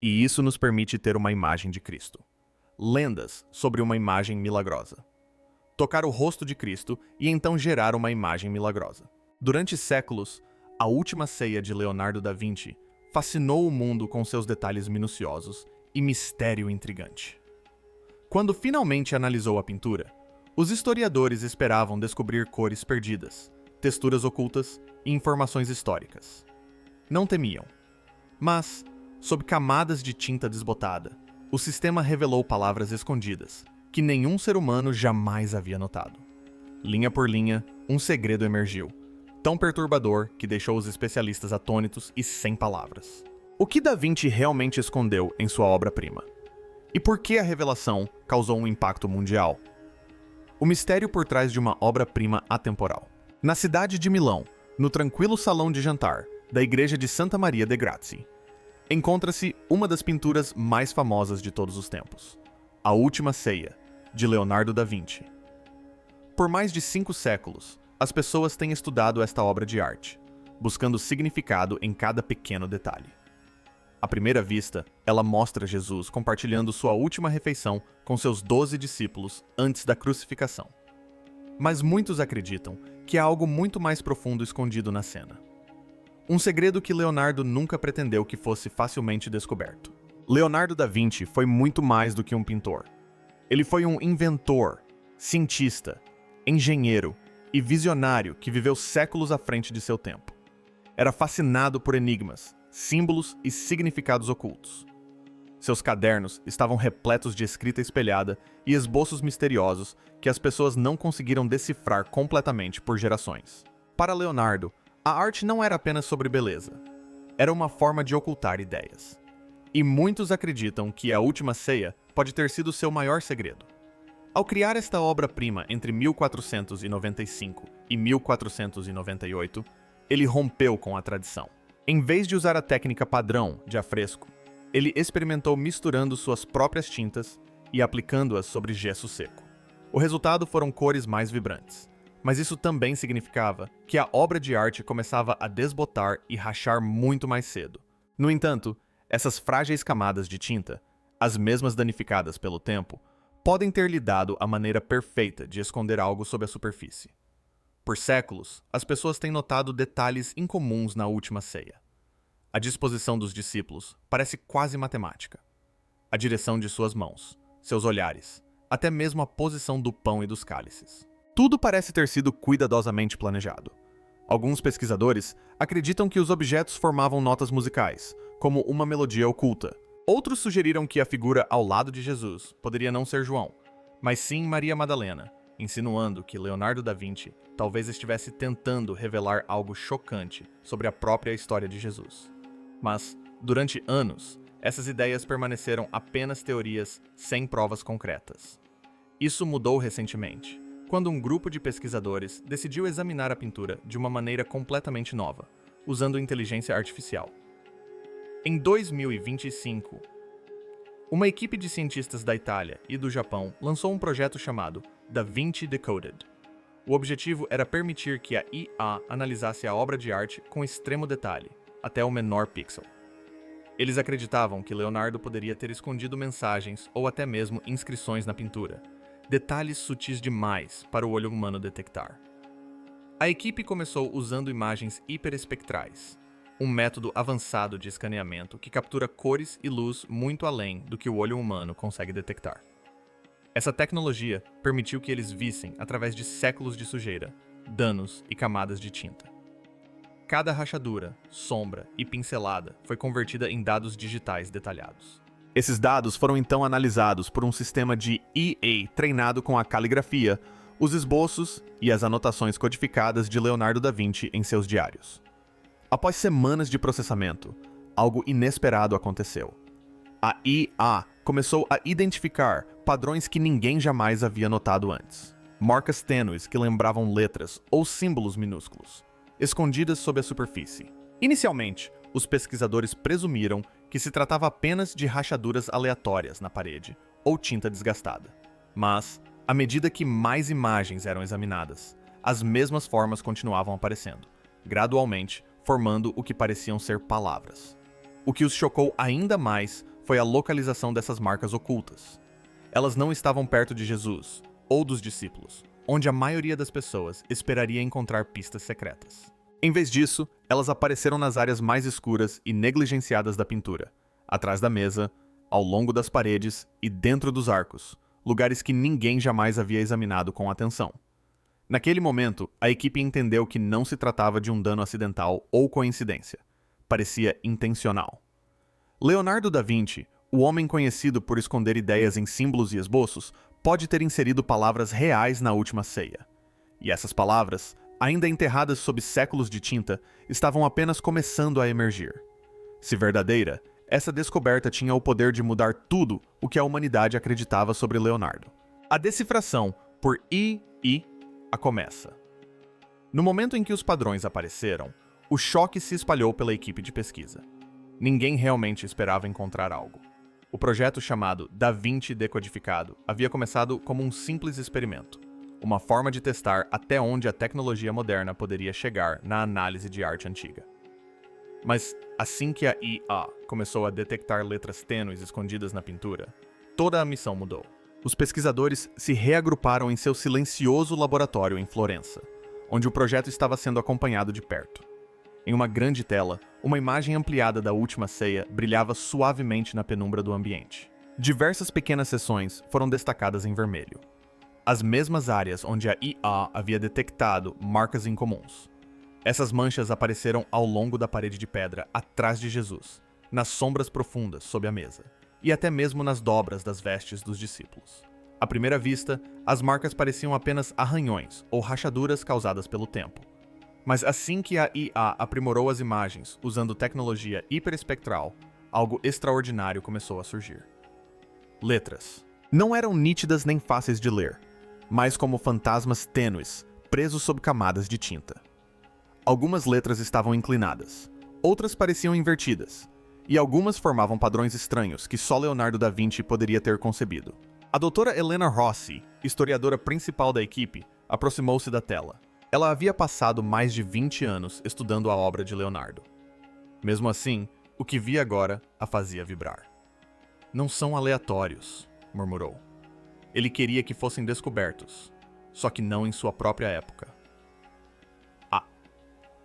E isso nos permite ter uma imagem de Cristo. Lendas sobre uma imagem milagrosa. Tocar o rosto de Cristo e então gerar uma imagem milagrosa. Durante séculos, a Última Ceia de Leonardo da Vinci fascinou o mundo com seus detalhes minuciosos e mistério intrigante. Quando finalmente analisou a pintura, os historiadores esperavam descobrir cores perdidas, texturas ocultas e informações históricas. Não temiam. Mas, sob camadas de tinta desbotada, o sistema revelou palavras escondidas, que nenhum ser humano jamais havia notado. Linha por linha, um segredo emergiu, tão perturbador que deixou os especialistas atônitos e sem palavras. O que Da Vinci realmente escondeu em sua obra-prima? E por que a revelação causou um impacto mundial? O mistério por trás de uma obra-prima atemporal. Na cidade de Milão, no tranquilo salão de jantar da igreja de Santa Maria de Grazie, encontra-se uma das pinturas mais famosas de todos os tempos, A Última Ceia, de Leonardo da Vinci. Por mais de 5 séculos, as pessoas têm estudado esta obra de arte, buscando significado em cada pequeno detalhe. À primeira vista, ela mostra Jesus compartilhando sua última refeição com seus 12 discípulos antes da crucificação. Mas muitos acreditam que há algo muito mais profundo escondido na cena. Um segredo que Leonardo nunca pretendeu que fosse facilmente descoberto. Leonardo da Vinci foi muito mais do que um pintor. Ele foi um inventor, cientista, engenheiro e visionário que viveu séculos à frente de seu tempo. Era fascinado por enigmas, símbolos e significados ocultos. Seus cadernos estavam repletos de escrita espelhada e esboços misteriosos que as pessoas não conseguiram decifrar completamente por gerações. Para Leonardo, a arte não era apenas sobre beleza. Era uma forma de ocultar ideias. E muitos acreditam que A Última Ceia pode ter sido seu maior segredo. Ao criar esta obra-prima entre 1495 e 1498, ele rompeu com a tradição. Em vez de usar a técnica padrão de afresco, ele experimentou misturando suas próprias tintas e aplicando-as sobre gesso seco. O resultado foram cores mais vibrantes, mas isso também significava que a obra de arte começava a desbotar e rachar muito mais cedo. No entanto, essas frágeis camadas de tinta, as mesmas danificadas pelo tempo, podem ter lhe dado a maneira perfeita de esconder algo sob a superfície. Por séculos, as pessoas têm notado detalhes incomuns na Última Ceia. A disposição dos discípulos parece quase matemática. A direção de suas mãos, seus olhares, até mesmo a posição do pão e dos cálices. Tudo parece ter sido cuidadosamente planejado. Alguns pesquisadores acreditam que os objetos formavam notas musicais, como uma melodia oculta. Outros sugeriram que a figura ao lado de Jesus poderia não ser João, mas sim Maria Madalena, insinuando que Leonardo da Vinci talvez estivesse tentando revelar algo chocante sobre a própria história de Jesus. Mas, durante anos, essas ideias permaneceram apenas teorias sem provas concretas. Isso mudou recentemente, quando um grupo de pesquisadores decidiu examinar a pintura de uma maneira completamente nova, usando inteligência artificial. Em 2025, uma equipe de cientistas da Itália e do Japão lançou um projeto chamado Da Vinci Decoded. O objetivo era permitir que a IA analisasse a obra de arte com extremo detalhe, até o menor pixel. Eles acreditavam que Leonardo poderia ter escondido mensagens ou até mesmo inscrições na pintura, detalhes sutis demais para o olho humano detectar. A equipe começou usando imagens hiperespectrais, um método avançado de escaneamento que captura cores e luz muito além do que o olho humano consegue detectar. Essa tecnologia permitiu que eles vissem através de séculos de sujeira, danos e camadas de tinta. Cada rachadura, sombra e pincelada foi convertida em dados digitais detalhados. Esses dados foram então analisados por um sistema de IA treinado com a caligrafia, os esboços e as anotações codificadas de Leonardo da Vinci em seus diários. Após semanas de processamento, algo inesperado aconteceu. A IA começou a identificar padrões que ninguém jamais havia notado antes. Marcas tênues que lembravam letras ou símbolos minúsculos, escondidas sob a superfície. Inicialmente, os pesquisadores presumiram que se tratava apenas de rachaduras aleatórias na parede ou tinta desgastada. Mas, à medida que mais imagens eram examinadas, as mesmas formas continuavam aparecendo, gradualmente formando o que pareciam ser palavras. O que os chocou ainda mais foi a localização dessas marcas ocultas. Elas não estavam perto de Jesus ou dos discípulos, onde a maioria das pessoas esperaria encontrar pistas secretas. Em vez disso, elas apareceram nas áreas mais escuras e negligenciadas da pintura, atrás da mesa, ao longo das paredes e dentro dos arcos, lugares que ninguém jamais havia examinado com atenção. Naquele momento, a equipe entendeu que não se tratava de um dano acidental ou coincidência. Parecia intencional. Leonardo da Vinci, o homem conhecido por esconder ideias em símbolos e esboços, pode ter inserido palavras reais na última ceia. E essas palavras, ainda enterradas sob séculos de tinta, estavam apenas começando a emergir. Se verdadeira, essa descoberta tinha o poder de mudar tudo o que a humanidade acreditava sobre Leonardo. A decifração por I.I. começa. No momento em que os padrões apareceram, o choque se espalhou pela equipe de pesquisa. Ninguém realmente esperava encontrar algo. O projeto chamado Da Vinci Decodificado havia começado como um simples experimento, uma forma de testar até onde a tecnologia moderna poderia chegar na análise de arte antiga. Mas assim que a IA começou a detectar letras tênues escondidas na pintura, toda a missão mudou. Os pesquisadores se reagruparam em seu silencioso laboratório em Florença, onde o projeto estava sendo acompanhado de perto. Em uma grande tela, uma imagem ampliada da última ceia brilhava suavemente na penumbra do ambiente. Diversas pequenas seções foram destacadas em vermelho. As mesmas áreas onde a IA havia detectado marcas incomuns. Essas manchas apareceram ao longo da parede de pedra atrás de Jesus, nas sombras profundas sob a mesa, e até mesmo nas dobras das vestes dos discípulos. À primeira vista, as marcas pareciam apenas arranhões ou rachaduras causadas pelo tempo. Mas assim que a IA aprimorou as imagens usando tecnologia hiperespectral, algo extraordinário começou a surgir. Letras. Não eram nítidas nem fáceis de ler, mas como fantasmas tênues, presos sob camadas de tinta. Algumas letras estavam inclinadas, outras pareciam invertidas, e algumas formavam padrões estranhos que só Leonardo da Vinci poderia ter concebido. A doutora Helena Rossi, historiadora principal da equipe, aproximou-se da tela. Ela havia passado mais de 20 anos estudando a obra de Leonardo. Mesmo assim, o que via agora a fazia vibrar. Não são aleatórios, murmurou. Ele queria que fossem descobertos, só que não em sua própria época. A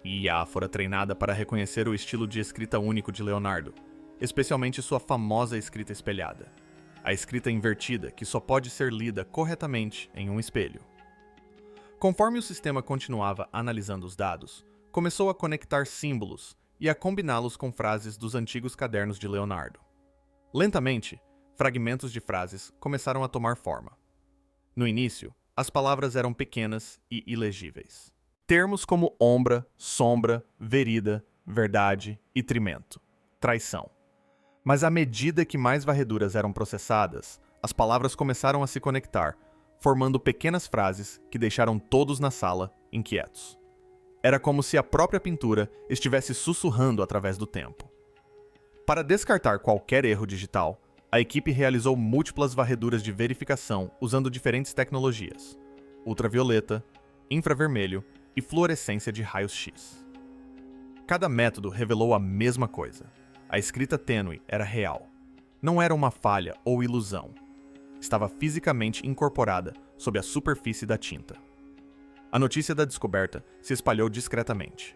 IA fora treinada para reconhecer o estilo de escrita único de Leonardo, especialmente sua famosa escrita espelhada, a escrita invertida que só pode ser lida corretamente em um espelho. Conforme o sistema continuava analisando os dados, começou a conectar símbolos e a combiná-los com frases dos antigos cadernos de Leonardo. Lentamente, fragmentos de frases começaram a tomar forma. No início, as palavras eram pequenas e ilegíveis. Termos como ombra, sombra, verida, verdade e trimento, traição. Mas à medida que mais varreduras eram processadas, as palavras começaram a se conectar, formando pequenas frases que deixaram todos na sala inquietos. Era como se a própria pintura estivesse sussurrando através do tempo. Para descartar qualquer erro digital, a equipe realizou múltiplas varreduras de verificação usando diferentes tecnologias: ultravioleta, infravermelho e fluorescência de raios-x. Cada método revelou a mesma coisa. A escrita tênue era real. Não era uma falha ou ilusão. Estava fisicamente incorporada sob a superfície da tinta. A notícia da descoberta se espalhou discretamente.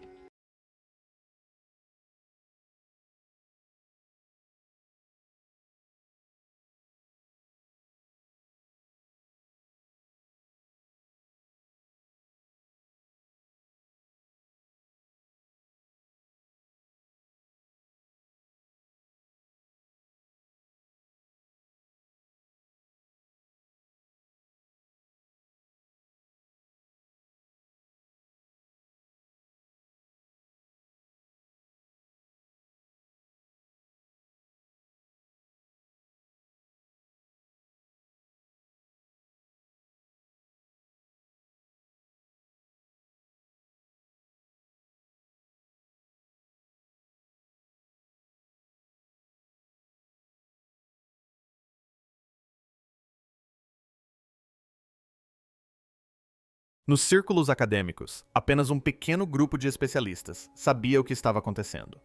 Nos círculos acadêmicos, apenas um pequeno grupo de especialistas sabia o que estava acontecendo.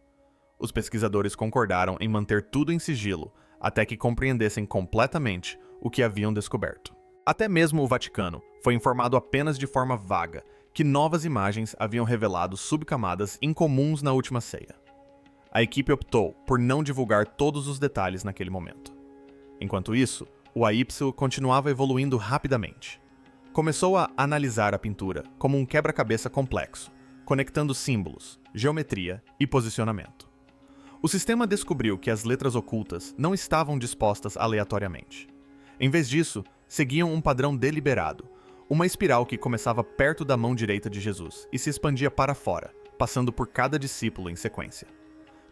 Os pesquisadores concordaram em manter tudo em sigilo até que compreendessem completamente o que haviam descoberto. Até mesmo o Vaticano foi informado apenas de forma vaga que novas imagens haviam revelado subcamadas incomuns na última ceia. A equipe optou por não divulgar todos os detalhes naquele momento. Enquanto isso, o AY continuava evoluindo rapidamente. Começou a analisar a pintura como um quebra-cabeça complexo, conectando símbolos, geometria e posicionamento. O sistema descobriu que as letras ocultas não estavam dispostas aleatoriamente. Em vez disso, seguiam um padrão deliberado, uma espiral que começava perto da mão direita de Jesus e se expandia para fora, passando por cada discípulo em sequência.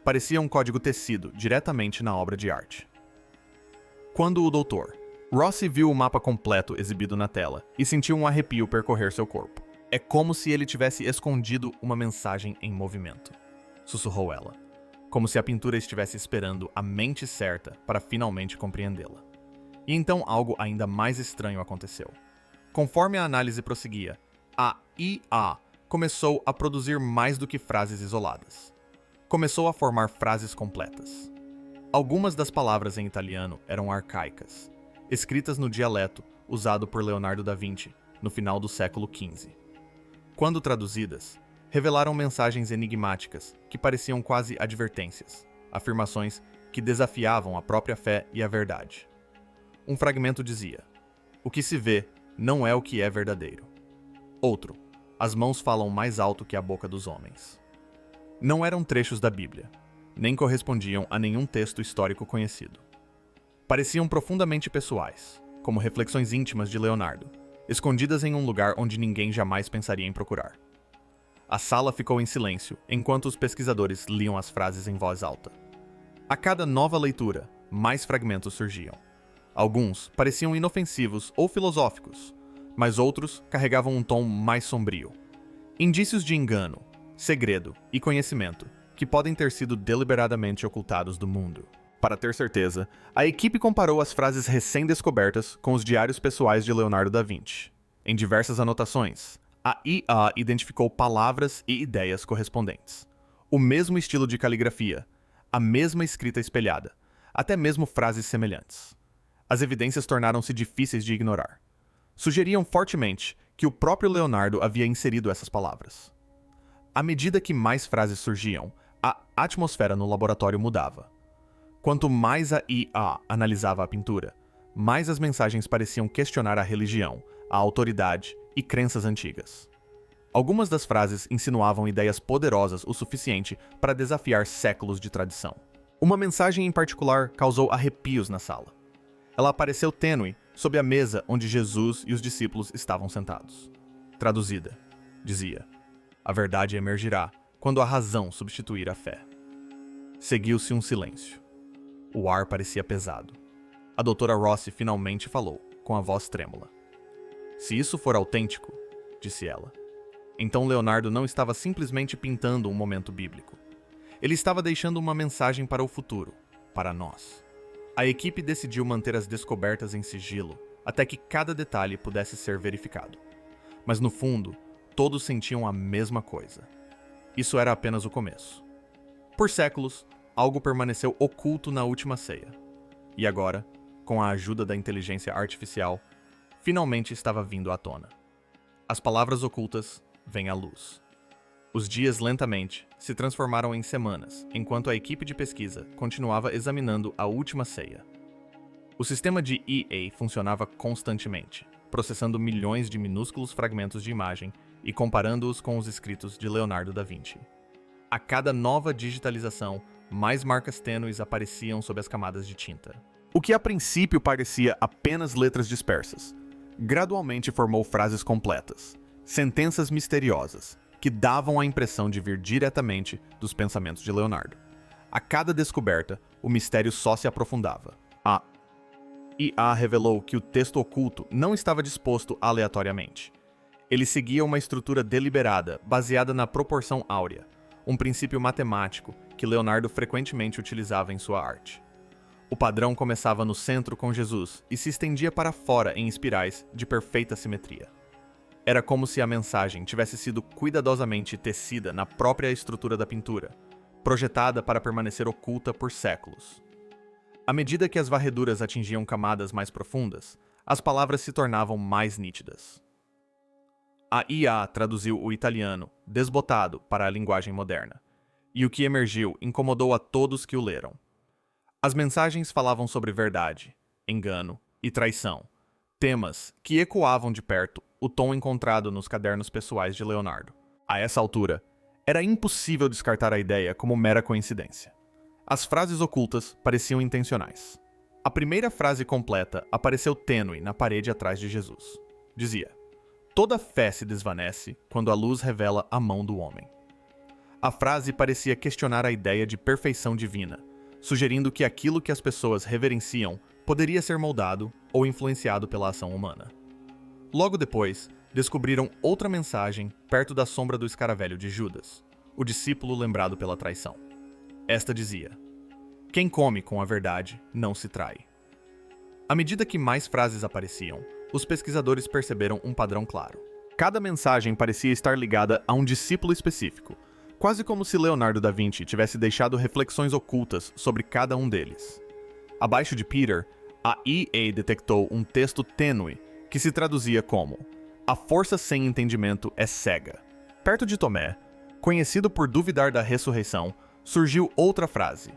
Parecia um código tecido diretamente na obra de arte. Quando o Dr. Rossi viu o mapa completo exibido na tela e sentiu um arrepio percorrer seu corpo. É como se ele tivesse escondido uma mensagem em movimento, sussurrou ela, como se a pintura estivesse esperando a mente certa para finalmente compreendê-la. E então algo ainda mais estranho aconteceu. Conforme a análise prosseguia, a IA começou a produzir mais do que frases isoladas. Começou a formar frases completas. Algumas das palavras em italiano eram arcaicas, escritas no dialeto usado por Leonardo da Vinci no final do século XV. Quando traduzidas, revelaram mensagens enigmáticas que pareciam quase advertências, afirmações que desafiavam a própria fé e a verdade. Um fragmento dizia: "O que se vê não é o que é verdadeiro." Outro: "As mãos falam mais alto que a boca dos homens." Não eram trechos da Bíblia, nem correspondiam a nenhum texto histórico conhecido. Pareciam profundamente pessoais, como reflexões íntimas de Leonardo, escondidas em um lugar onde ninguém jamais pensaria em procurar. A sala ficou em silêncio enquanto os pesquisadores liam as frases em voz alta. A cada nova leitura, mais fragmentos surgiam. Alguns pareciam inofensivos ou filosóficos, mas outros carregavam um tom mais sombrio. Indícios de engano, segredo e conhecimento que podem ter sido deliberadamente ocultados do mundo. Para ter certeza, a equipe comparou as frases recém-descobertas com os diários pessoais de Leonardo da Vinci. Em diversas anotações, a IA identificou palavras e ideias correspondentes. O mesmo estilo de caligrafia, a mesma escrita espelhada, até mesmo frases semelhantes. As evidências tornaram-se difíceis de ignorar. Sugeriam fortemente que o próprio Leonardo havia inserido essas palavras. À medida que mais frases surgiam, a atmosfera no laboratório mudava. Quanto mais a IA analisava a pintura, mais as mensagens pareciam questionar a religião, a autoridade e crenças antigas. Algumas das frases insinuavam ideias poderosas o suficiente para desafiar séculos de tradição. Uma mensagem em particular causou arrepios na sala. Ela apareceu tênue sob a mesa onde Jesus e os discípulos estavam sentados. Traduzida, dizia: "A verdade emergirá quando a razão substituir a fé." Seguiu-se um silêncio. O ar parecia pesado. A doutora Rossi finalmente falou, com a voz trêmula. "Se isso for autêntico," disse ela, "então Leonardo não estava simplesmente pintando um momento bíblico. Ele estava deixando uma mensagem para o futuro, para nós." A equipe decidiu manter as descobertas em sigilo até que cada detalhe pudesse ser verificado. Mas no fundo, todos sentiam a mesma coisa. Isso era apenas o começo. Por séculos, algo permaneceu oculto na última ceia. E agora, com a ajuda da inteligência artificial, finalmente estava vindo à tona. As palavras ocultas vêm à luz. Os dias lentamente se transformaram em semanas, enquanto a equipe de pesquisa continuava examinando a última ceia. O sistema de EA funcionava constantemente, processando milhões de minúsculos fragmentos de imagem e comparando-os com os escritos de Leonardo da Vinci. A cada nova digitalização, mais marcas tênues apareciam sob as camadas de tinta. O que a princípio parecia apenas letras dispersas, gradualmente formou frases completas, sentenças misteriosas, que davam a impressão de vir diretamente dos pensamentos de Leonardo. A cada descoberta, o mistério só se aprofundava. A IA revelou que o texto oculto não estava disposto aleatoriamente. Ele seguia uma estrutura deliberada, baseada na proporção áurea, um princípio matemático que Leonardo frequentemente utilizava em sua arte. O padrão começava no centro com Jesus e se estendia para fora em espirais de perfeita simetria. Era como se a mensagem tivesse sido cuidadosamente tecida na própria estrutura da pintura, projetada para permanecer oculta por séculos. À medida que as varreduras atingiam camadas mais profundas, as palavras se tornavam mais nítidas. A IA traduziu o italiano desbotado para a linguagem moderna, e o que emergiu incomodou a todos que o leram. As mensagens falavam sobre verdade, engano e traição, temas que ecoavam de perto o tom encontrado nos cadernos pessoais de Leonardo. A essa altura, era impossível descartar a ideia como mera coincidência. As frases ocultas pareciam intencionais. A primeira frase completa apareceu tênue na parede atrás de Jesus. Dizia: "Toda fé se desvanece quando a luz revela a mão do homem." A frase parecia questionar a ideia de perfeição divina, sugerindo que aquilo que as pessoas reverenciam poderia ser moldado ou influenciado pela ação humana. Logo depois, descobriram outra mensagem perto da sombra do escaravelho de Judas, o discípulo lembrado pela traição. Esta dizia: "Quem come com a verdade não se trai." À medida que mais frases apareciam, os pesquisadores perceberam um padrão claro. Cada mensagem parecia estar ligada a um discípulo específico, quase como se Leonardo da Vinci tivesse deixado reflexões ocultas sobre cada um deles. Abaixo de Peter, a EA detectou um texto tênue que se traduzia como: "A força sem entendimento é cega." Perto de Tomé, conhecido por duvidar da ressurreição, surgiu outra frase: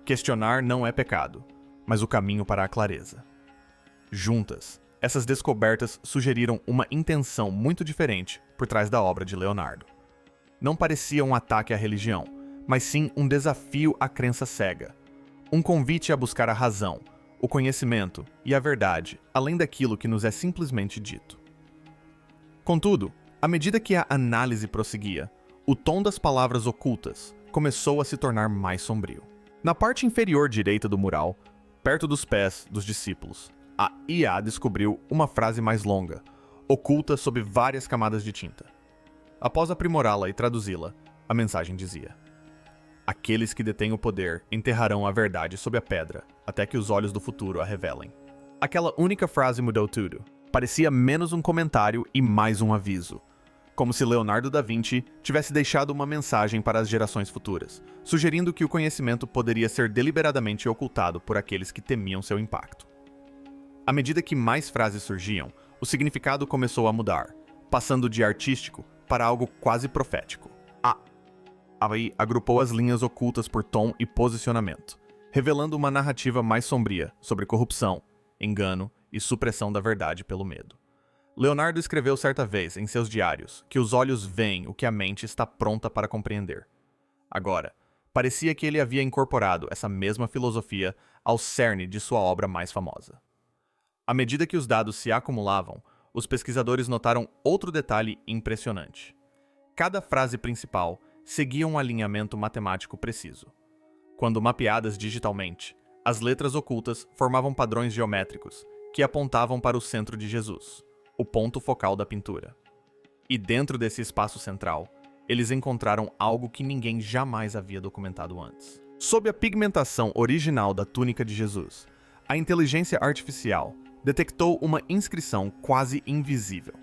"Questionar não é pecado, mas o caminho para a clareza." Juntas, essas descobertas sugeriram uma intenção muito diferente por trás da obra de Leonardo. Não parecia um ataque à religião, mas sim um desafio à crença cega. Um convite a buscar a razão, o conhecimento e a verdade, além daquilo que nos é simplesmente dito. Contudo, à medida que a análise prosseguia, o tom das palavras ocultas começou a se tornar mais sombrio. Na parte inferior direita do mural, perto dos pés dos discípulos, a IA descobriu uma frase mais longa, oculta sob várias camadas de tinta. Após aprimorá-la e traduzi-la, a mensagem dizia: "Aqueles que detêm o poder enterrarão a verdade sob a pedra, até que os olhos do futuro a revelem." Aquela única frase mudou tudo. Parecia menos um comentário e mais um aviso. Como se Leonardo da Vinci tivesse deixado uma mensagem para as gerações futuras, sugerindo que o conhecimento poderia ser deliberadamente ocultado por aqueles que temiam seu impacto. À medida que mais frases surgiam, o significado começou a mudar, passando de artístico para algo quase profético. A AI agrupou as linhas ocultas por tom e posicionamento, revelando uma narrativa mais sombria sobre corrupção, engano e supressão da verdade pelo medo. Leonardo escreveu certa vez em seus diários que os olhos veem o que a mente está pronta para compreender. Agora, parecia que ele havia incorporado essa mesma filosofia ao cerne de sua obra mais famosa. À medida que os dados se acumulavam, os pesquisadores notaram outro detalhe impressionante. Cada frase principal seguia um alinhamento matemático preciso. Quando mapeadas digitalmente, as letras ocultas formavam padrões geométricos que apontavam para o centro de Jesus, o ponto focal da pintura. E dentro desse espaço central, eles encontraram algo que ninguém jamais havia documentado antes. Sob a pigmentação original da túnica de Jesus, a inteligência artificial detectou uma inscrição quase invisível.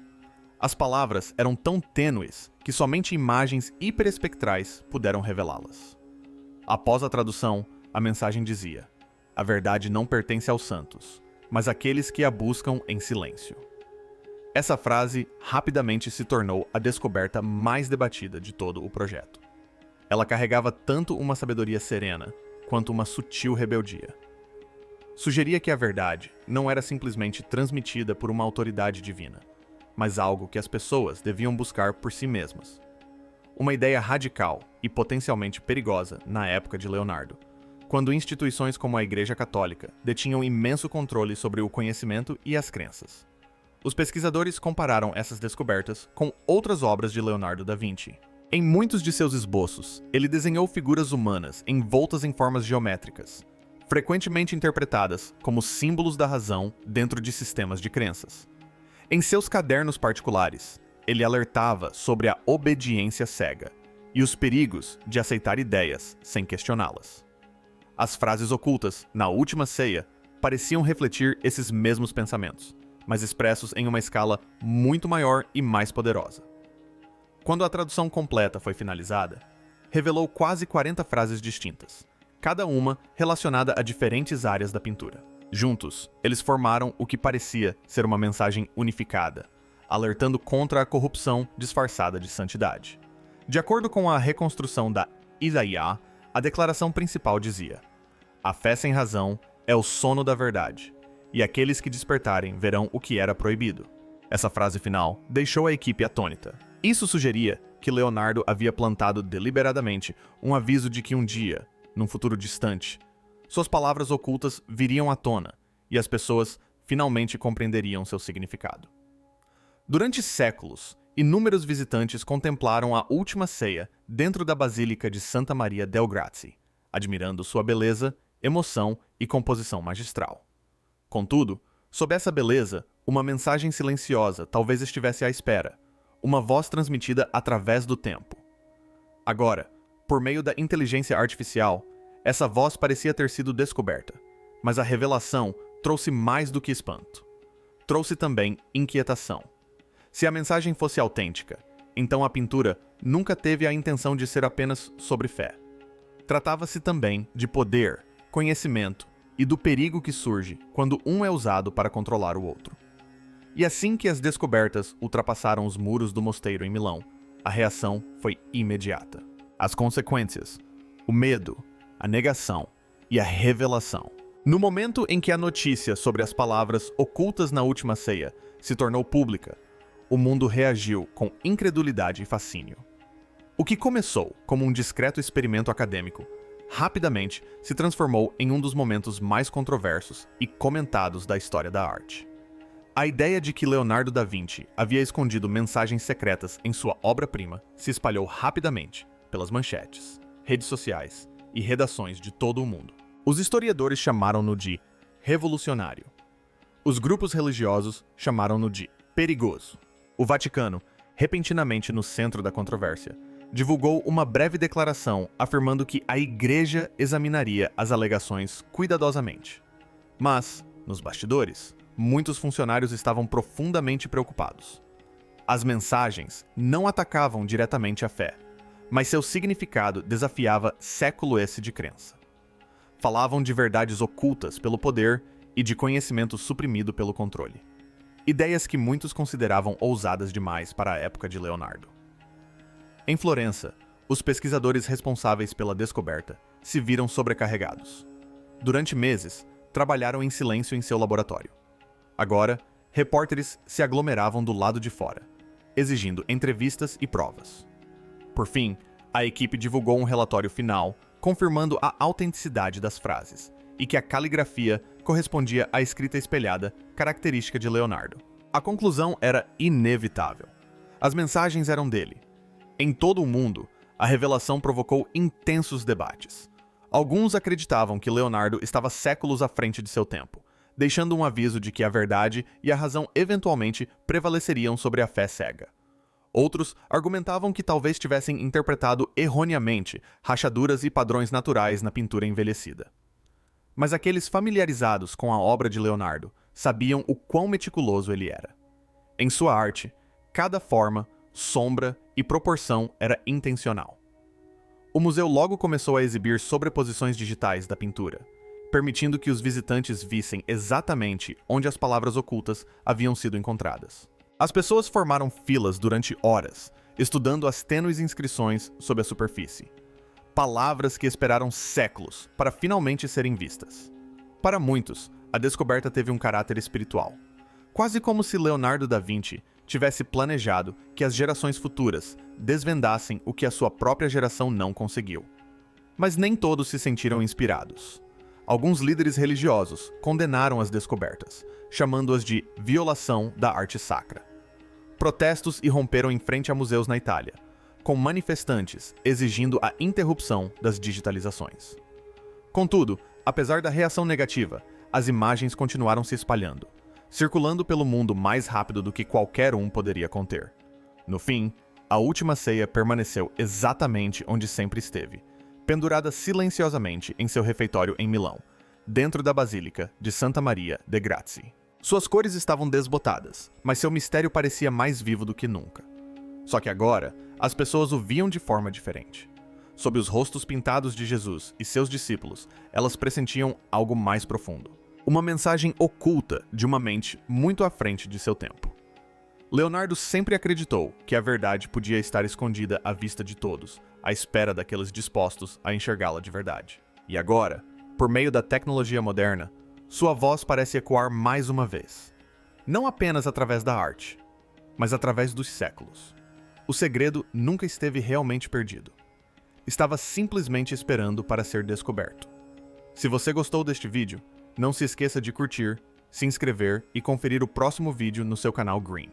As palavras eram tão tênues que somente imagens hiperespectrais puderam revelá-las. Após a tradução, a mensagem dizia: "A verdade não pertence aos santos, mas àqueles que a buscam em silêncio." Essa frase rapidamente se tornou a descoberta mais debatida de todo o projeto. Ela carregava tanto uma sabedoria serena quanto uma sutil rebeldia. Sugeria que a verdade não era simplesmente transmitida por uma autoridade divina, mas algo que as pessoas deviam buscar por si mesmas. Uma ideia radical e potencialmente perigosa na época de Leonardo, quando instituições como a Igreja Católica detinham imenso controle sobre o conhecimento e as crenças. Os pesquisadores compararam essas descobertas com outras obras de Leonardo da Vinci. Em muitos de seus esboços, ele desenhou figuras humanas envoltas em formas geométricas, frequentemente interpretadas como símbolos da razão dentro de sistemas de crenças. Em seus cadernos particulares, ele alertava sobre a obediência cega e os perigos de aceitar ideias sem questioná-las. As frases ocultas, na Última Ceia, pareciam refletir esses mesmos pensamentos, mas expressos em uma escala muito maior e mais poderosa. Quando a tradução completa foi finalizada, revelou quase 40 frases distintas, cada uma relacionada a diferentes áreas da pintura. Juntos, eles formaram o que parecia ser uma mensagem unificada, alertando contra a corrupção disfarçada de santidade. De acordo com a reconstrução da Isaías, a declaração principal dizia: "A fé sem razão é o sono da verdade, e aqueles que despertarem verão o que era proibido." Essa frase final deixou a equipe atônita. Isso sugeria que Leonardo havia plantado deliberadamente um aviso de que um dia, num futuro distante, suas palavras ocultas viriam à tona e as pessoas finalmente compreenderiam seu significado. Durante séculos, inúmeros visitantes contemplaram a última ceia dentro da Basílica de Santa Maria del Grazie, admirando sua beleza, emoção e composição magistral. Contudo, sob essa beleza, uma mensagem silenciosa talvez estivesse à espera, uma voz transmitida através do tempo. Agora, por meio da inteligência artificial, essa voz parecia ter sido descoberta, mas a revelação trouxe mais do que espanto. Trouxe também inquietação. Se a mensagem fosse autêntica, então a pintura nunca teve a intenção de ser apenas sobre fé. Tratava-se também de poder, conhecimento e do perigo que surge quando um é usado para controlar o outro. E assim que as descobertas ultrapassaram os muros do mosteiro em Milão, a reação foi imediata. As consequências, o medo, a negação e a revelação. No momento em que a notícia sobre as palavras ocultas na última ceia se tornou pública, o mundo reagiu com incredulidade e fascínio. O que começou como um discreto experimento acadêmico, rapidamente se transformou em um dos momentos mais controversos e comentados da história da arte. A ideia de que Leonardo da Vinci havia escondido mensagens secretas em sua obra-prima se espalhou rapidamente pelas manchetes, redes sociais e redações de todo o mundo. Os historiadores chamaram-no de revolucionário. Os grupos religiosos chamaram-no de perigoso. O Vaticano, repentinamente no centro da controvérsia, divulgou uma breve declaração afirmando que a Igreja examinaria as alegações cuidadosamente. Mas, nos bastidores, muitos funcionários estavam profundamente preocupados. As mensagens não atacavam diretamente a fé, mas seu significado desafiava século esse de crença. Falavam de verdades ocultas pelo poder e de conhecimento suprimido pelo controle. Ideias que muitos consideravam ousadas demais para a época de Leonardo. Em Florença, os pesquisadores responsáveis pela descoberta se viram sobrecarregados. Durante meses, trabalharam em silêncio em seu laboratório. Agora, repórteres se aglomeravam do lado de fora, exigindo entrevistas e provas. Por fim, a equipe divulgou um relatório final, confirmando a autenticidade das frases e que a caligrafia correspondia à escrita espelhada, característica de Leonardo. A conclusão era inevitável. As mensagens eram dele. Em todo o mundo, a revelação provocou intensos debates. Alguns acreditavam que Leonardo estava séculos à frente de seu tempo, deixando um aviso de que a verdade e a razão eventualmente prevaleceriam sobre a fé cega. Outros argumentavam que talvez tivessem interpretado erroneamente rachaduras e padrões naturais na pintura envelhecida. Mas aqueles familiarizados com a obra de Leonardo sabiam o quão meticuloso ele era. Em sua arte, cada forma, sombra e proporção era intencional. O museu logo começou a exibir sobreposições digitais da pintura, permitindo que os visitantes vissem exatamente onde as palavras ocultas haviam sido encontradas. As pessoas formaram filas durante horas, estudando as tênues inscrições sob a superfície. Palavras que esperaram séculos para finalmente serem vistas. Para muitos, a descoberta teve um caráter espiritual, quase como se Leonardo da Vinci tivesse planejado que as gerações futuras desvendassem o que a sua própria geração não conseguiu. Mas nem todos se sentiram inspirados. Alguns líderes religiosos condenaram as descobertas, chamando-as de violação da arte sacra. Protestos irromperam em frente a museus na Itália, com manifestantes exigindo a interrupção das digitalizações. Contudo, apesar da reação negativa, as imagens continuaram se espalhando, circulando pelo mundo mais rápido do que qualquer um poderia conter. No fim, a última ceia permaneceu exatamente onde sempre esteve, pendurada silenciosamente em seu refeitório em Milão, dentro da Basílica de Santa Maria de Grazie. Suas cores estavam desbotadas, mas seu mistério parecia mais vivo do que nunca. Só que agora, as pessoas o viam de forma diferente. Sob os rostos pintados de Jesus e seus discípulos, elas pressentiam algo mais profundo. Uma mensagem oculta de uma mente muito à frente de seu tempo. Leonardo sempre acreditou que a verdade podia estar escondida à vista de todos, à espera daqueles dispostos a enxergá-la de verdade. E agora, por meio da tecnologia moderna, sua voz parece ecoar mais uma vez. Não apenas através da arte, mas através dos séculos. O segredo nunca esteve realmente perdido. Estava simplesmente esperando para ser descoberto. Se você gostou deste vídeo, não se esqueça de curtir, se inscrever e conferir o próximo vídeo no seu canal Green.